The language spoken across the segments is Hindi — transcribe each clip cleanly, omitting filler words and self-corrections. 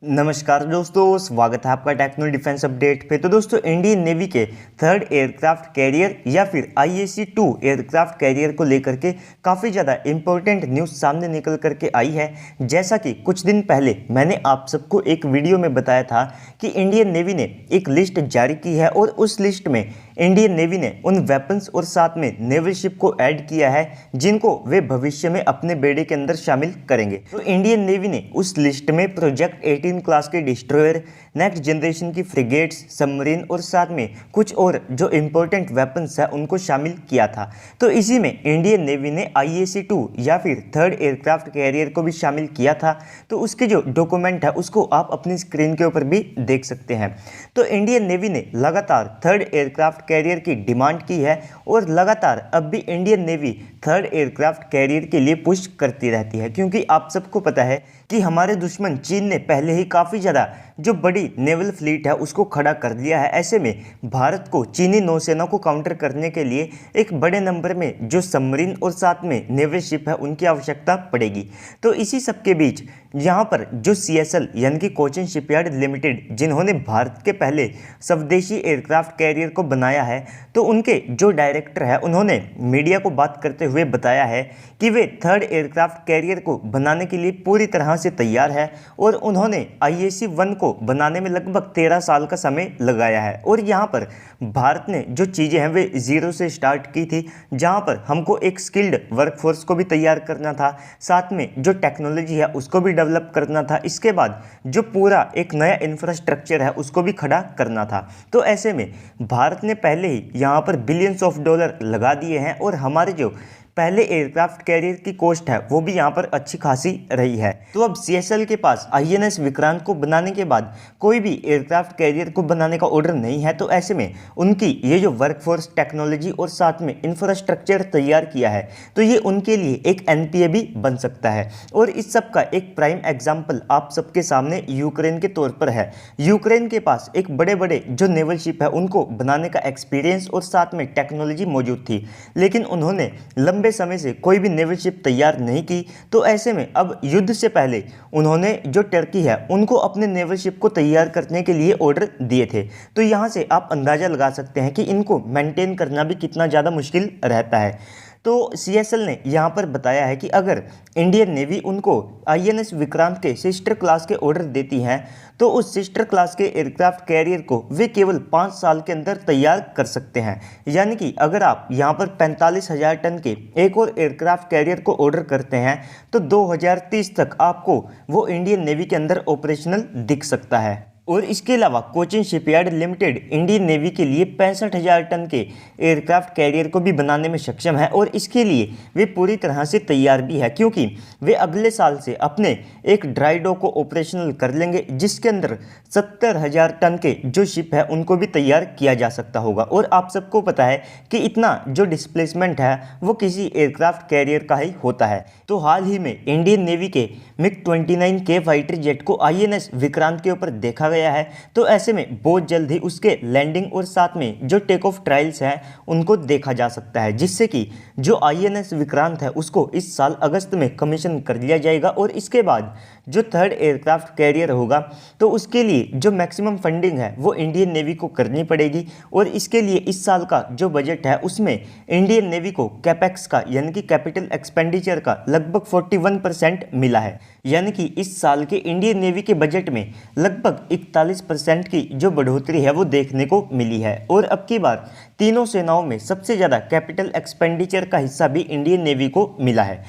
नमस्कार दोस्तों, स्वागत है आपका टेक्नो डिफेंस अपडेट पे। तो दोस्तों, इंडियन नेवी के थर्ड एयरक्राफ्ट कैरियर या फिर IAC-2 एयरक्राफ्ट कैरियर को लेकर के काफ़ी ज़्यादा इंपॉर्टेंट न्यूज़ सामने निकल करके आई है। जैसा कि कुछ दिन पहले मैंने आप सबको एक वीडियो में बताया था कि इंडियन नेवी ने एक लिस्ट जारी की है और उस लिस्ट में इंडियन नेवी ने उन वेपन्स और साथ में नेवल शिप को ऐड किया है जिनको वे भविष्य में अपने बेड़े के अंदर शामिल करेंगे। तो इंडियन नेवी ने उस लिस्ट में प्रोजेक्ट 18 क्लास के डिस्ट्रॉयर, नेक्स्ट जनरेशन की फ्रिगेट्स, सबमरीन और साथ में कुछ और जो इंपॉर्टेंट वेपन्स है उनको शामिल किया था। तो इसी में इंडियन नेवी ने IAC-2 या फिर थर्ड एयरक्राफ्ट कैरियर को भी शामिल किया था। तो उसके जो डॉक्यूमेंट है उसको आप अपनी स्क्रीन के ऊपर भी देख सकते हैं। तो इंडियन नेवी ने लगातार थर्ड एयरक्राफ्ट कैरियर की डिमांड की है और लगातार अब भी Indian navy third aircraft carrier के लिए पुश करती रहती है, क्योंकि आप सबको पता है कि हमारे दुश्मन चीन ने पहले ही काफ़ी ज़्यादा जो बड़ी नेवल फ्लीट है उसको खड़ा कर दिया है। ऐसे में भारत को चीनी नौसेना को काउंटर करने के लिए एक बड़े नंबर में जो सबमरीन और साथ में नेवल शिप है उनकी आवश्यकता पड़ेगी। तो इसी सब के बीच यहाँ पर जो CSL यानी कि कोचिन शिपयार्ड लिमिटेड, जिन्होंने भारत के पहले स्वदेशी एयरक्राफ्ट कैरियर को बनाया है, तो उनके जो डायरेक्टर है उन्होंने मीडिया को बात करते हुए बताया है कि वे थर्ड एयरक्राफ्ट कैरियर को बनाने के लिए पूरी तरह से तैयार है और उन्होंने IAC-1 को बनाने में लगभग 13 साल का समय लगाया है। और यहाँ पर भारत ने जो चीज़ें हैं वे ज़ीरो से स्टार्ट की थी, जहाँ पर हमको एक स्किल्ड वर्कफोर्स को भी तैयार करना था, साथ में जो टेक्नोलॉजी है उसको भी डेवलप करना था, इसके बाद जो पूरा एक नया इंफ्रास्ट्रक्चर है उसको भी खड़ा करना था। तो ऐसे में भारत ने पहले ही यहाँ पर बिलियंस ऑफ डॉलर लगा दिए हैं और हमारे जो पहले एयरक्राफ्ट कैरियर की कॉस्ट है वो भी यहाँ पर अच्छी खासी रही है। तो अब CSL के पास INS विक्रांत को बनाने के बाद कोई भी एयरक्राफ्ट कैरियर को बनाने का ऑर्डर नहीं है। तो ऐसे में उनकी ये जो वर्कफोर्स, टेक्नोलॉजी और साथ में इंफ्रास्ट्रक्चर तैयार किया है तो ये उनके लिए एक NPA भी बन सकता है। और इस सब का एक प्राइम एग्जाम्पल आप सबके सामने यूक्रेन के तौर पर है। यूक्रेन के पास एक बड़े बड़े जो नेवल शिप है उनको बनाने का एक्सपीरियंस और साथ में टेक्नोलॉजी मौजूद थी, लेकिन उन्होंने लंबे समय से कोई भी नेवल शिप तैयार नहीं की। तो ऐसे में अब युद्ध से पहले उन्होंने जो टर्की है उनको अपने नेवल शिप को तैयार करने के लिए ऑर्डर दिए थे। तो यहाँ से आप अंदाज़ा लगा सकते हैं कि इनको मेंटेन करना भी कितना ज़्यादा मुश्किल रहता है। तो CSL ने यहाँ पर बताया है कि अगर इंडियन नेवी उनको INS विक्रांत के सिस्टर क्लास के ऑर्डर देती हैं तो उस सिस्टर क्लास के एयरक्राफ्ट कैरियर को वे केवल 5 साल के अंदर तैयार कर सकते हैं। यानी कि अगर आप यहाँ पर 45,000 टन के एक और एयरक्राफ्ट कैरियर को ऑर्डर करते हैं तो 2030 तक आपको वो इंडियन नेवी के अंदर ऑपरेशनल दिख सकता है। और इसके अलावा Cochin shipyard limited Indian navy के लिए 65,000 टन के एयरक्राफ्ट कैरियर को भी बनाने में सक्षम है और इसके लिए वे पूरी तरह से तैयार भी है, क्योंकि वे अगले साल से अपने एक ड्राई डॉक को ऑपरेशनल कर लेंगे जिसके अंदर 70,000 टन के जो शिप है उनको भी तैयार किया जा सकता होगा। और आप सबको पता है कि इतना जो डिस्प्लेसमेंट है वो किसी एयरक्राफ्ट कैरियर का ही होता है। तो हाल ही में इंडियन नेवी के MiG-29K फाइटर जेट को INS विक्रांत के ऊपर देखा गया है। तो ऐसे में बहुत जल्द ही उसके लैंडिंग और साथ में जो टेक ऑफ ट्रायल्स हैं उनको देखा जा सकता है, जिससे कि जो INS विक्रांत है उसको इस साल अगस्त में कमीशन कर लिया जाएगा। और इसके बाद जो थर्ड एयरक्राफ्ट कैरियर होगा तो उसके लिए जो मैक्सिमम फंडिंग है वो इंडियन नेवी को करनी पड़ेगी। और इसके लिए इस साल का जो बजट है उसमें इंडियन नेवी को कैपेक्स का यानी कि कैपिटल एक्सपेंडिचर का लगभग 41% मिला है। यानी कि इस साल के इंडियन नेवी के बजट में लगभग 41% की जो बढ़ोतरी है वो देखने को मिली है। और अब की बार तीनों सेनाओं में सबसे ज़्यादा कैपिटल एक्सपेंडिचर का हिस्सा भी इंडियन नेवी को मिला है।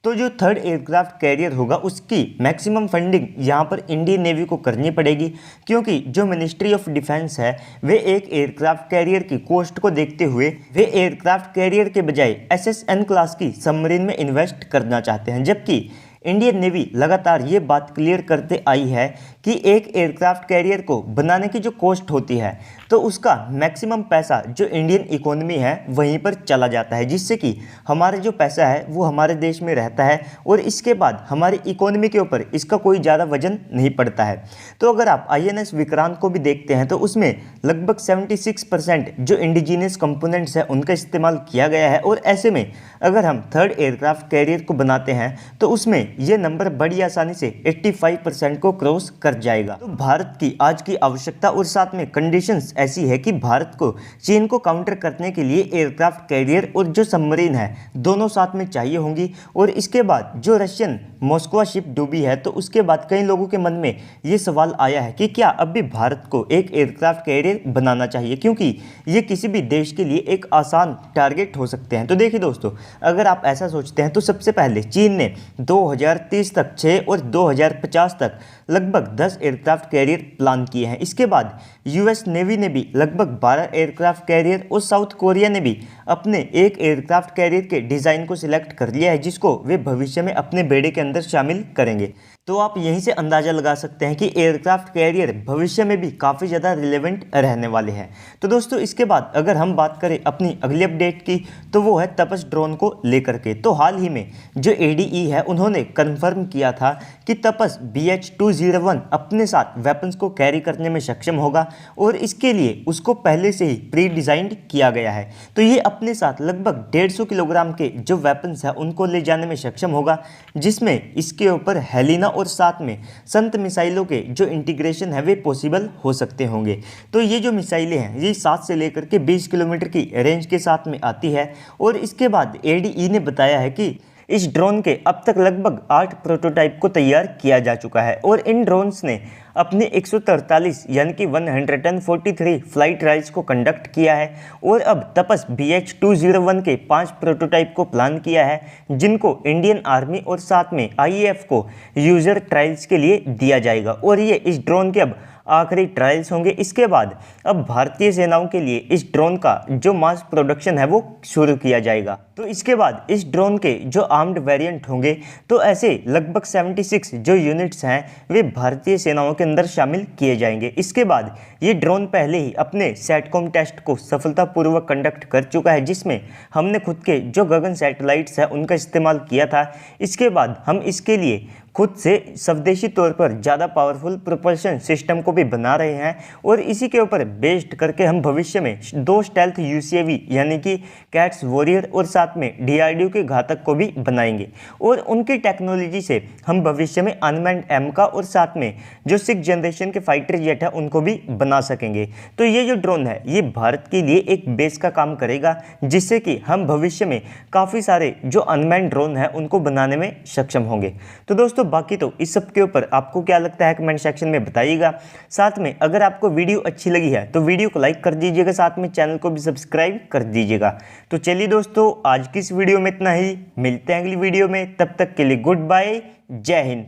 तो जो थर्ड एयरक्राफ्ट कैरियर होगा उसकी मैक्सिमम फंडिंग यहाँ पर इंडियन नेवी को करनी पड़ेगी, क्योंकि जो मिनिस्ट्री ऑफ डिफेंस है वे एक एयरक्राफ्ट कैरियर की कॉस्ट को देखते हुए वे एयरक्राफ्ट कैरियर के बजाय SSN क्लास की सबमरीन में इन्वेस्ट करना चाहते हैं। जबकि इंडियन नेवी लगातार ये बात क्लियर करते आई है कि एक एयरक्राफ्ट कैरियर को बनाने की जो कॉस्ट होती है तो उसका मैक्सिमम पैसा जो इंडियन इकोनॉमी है वहीं पर चला जाता है, जिससे कि हमारा जो पैसा है वो हमारे देश में रहता है और इसके बाद हमारी इकोनॉमी के ऊपर इसका कोई ज़्यादा वजन नहीं पड़ता है। तो अगर आप INS विक्रांत को भी देखते हैं तो उसमें लगभग 76% जो इंडिजीनियस कंपोनेंट्स हैं उनका इस्तेमाल किया गया है, और ऐसे में अगर हम थर्ड एयरक्राफ्ट कैरियर को बनाते हैं तो उसमें यह नंबर बड़ी आसानी से 85% को क्रॉस कर जाएगा। तो भारत की आज की आवश्यकता और साथ में कंडीशंस ऐसी है कि भारत को चीन को काउंटर करने के लिए एयरक्राफ्ट कैरियर और जो सबमरीन है दोनों साथ में चाहिए होंगी। और इसके बाद जो रशियन मॉस्को शिप डूबी है तो उसके बाद कई लोगों के मन में ये सवाल आया है कि क्या अब भी भारत को एक एयरक्राफ्ट कैरियर बनाना चाहिए, क्योंकि ये किसी भी देश के लिए एक आसान टारगेट हो सकते हैं। तो देखिए दोस्तों, अगर आप ऐसा सोचते हैं तो सबसे पहले चीन ने 2030 तक 6 और 2050 तक लगभग 10 एयरक्राफ्ट कैरियर प्लान किए हैं। इसके बाद US नेवी ने भी लगभग 12 एयरक्राफ्ट कैरियर और साउथ कोरिया ने भी अपने एक एयरक्राफ्ट कैरियर के डिज़ाइन को सिलेक्ट कर लिया है, जिसको वे भविष्य में अपने बेड़े के अंदर शामिल करेंगे। तो आप यहीं से अंदाज़ा लगा सकते हैं कि एयरक्राफ्ट कैरियर भविष्य में भी काफ़ी ज़्यादा रिलेवेंट रहने वाले हैं। तो दोस्तों, इसके बाद अगर हम बात करें अपनी अगली अपडेट की तो वो है तपस ड्रोन को लेकर के। तो हाल ही में जो ADE है उन्होंने कंफर्म किया था कि तपस BH-201 अपने साथ वेपन्स को कैरी करने में सक्षम होगा, और इसके लिए उसको पहले से ही प्री डिज़ाइंड किया गया है। तो ये अपने साथ लगभग 150 किलोग्राम के जो वेपन्स हैं उनको ले जाने में सक्षम होगा, जिसमें इसके ऊपर हेलिना और साथ में संत मिसाइलों के जो इंटीग्रेशन है वे पॉसिबल हो सकते होंगे। तो ये जो मिसाइलें हैं ये 7 से लेकर के 20 किलोमीटर की रेंज के साथ में आती है। और इसके बाद ADE ने बताया है कि इस ड्रोन के अब तक लगभग 8 प्रोटोटाइप को तैयार किया जा चुका है, और इन ड्रोन्स ने अपने 143 यानी कि 143 फ्लाइट ट्रायल्स को कंडक्ट किया है, और अब तपस BH-201 के 5 प्रोटोटाइप को प्लान किया है, जिनको इंडियन आर्मी और साथ में IAF को यूज़र ट्रायल्स के लिए दिया जाएगा। और ये इस ड्रोन के अब आखिरी ट्रायल्स होंगे। इसके बाद अब भारतीय सेनाओं के लिए इस ड्रोन का जो मास प्रोडक्शन है वो शुरू किया जाएगा। तो इसके बाद इस ड्रोन के जो आर्म्ड वेरिएंट होंगे तो ऐसे लगभग 76 जो यूनिट्स हैं वे भारतीय सेनाओं के अंदर शामिल किए जाएंगे। इसके बाद ये ड्रोन पहले ही अपने सैटकॉम टेस्ट को सफलतापूर्वक कंडक्ट कर चुका है, जिसमें हमने खुद के जो गगन सैटेलाइट्स हैं उनका इस्तेमाल किया था। इसके बाद हम इसके लिए खुद से स्वदेशी तौर पर ज़्यादा पावरफुल प्रोपल्शन सिस्टम को भी बना रहे हैं, और इसी के ऊपर बेस्ड करके हम भविष्य में 2 स्टेल्थ UCAV यानी कि कैट्स वॉरियर और साथ में DRDO के घातक को भी बनाएंगे, और उनकी टेक्नोलॉजी से हम भविष्य में अनमैन्ड AMCA और साथ में जो 6th जनरेशन के फाइटर जेट है उनको भी बना सकेंगे। तो ये जो ड्रोन है ये भारत के लिए एक बेस का काम करेगा, जिससे कि हम भविष्य में काफ़ी सारे जो अनमैन्ड ड्रोन है उनको बनाने में सक्षम होंगे। तो दोस्तों, बाकी तो इस सब के ऊपर आपको क्या लगता है कमेंट सेक्शन में बताइएगा। साथ में अगर आपको वीडियो अच्छी लगी है तो वीडियो को लाइक कर दीजिएगा, साथ में चैनल को भी सब्सक्राइब कर दीजिएगा। तो चलिए दोस्तों, आज की इस वीडियो में इतना ही, मिलते हैं अगली वीडियो में, तब तक के लिए गुड बाय, जय हिंद।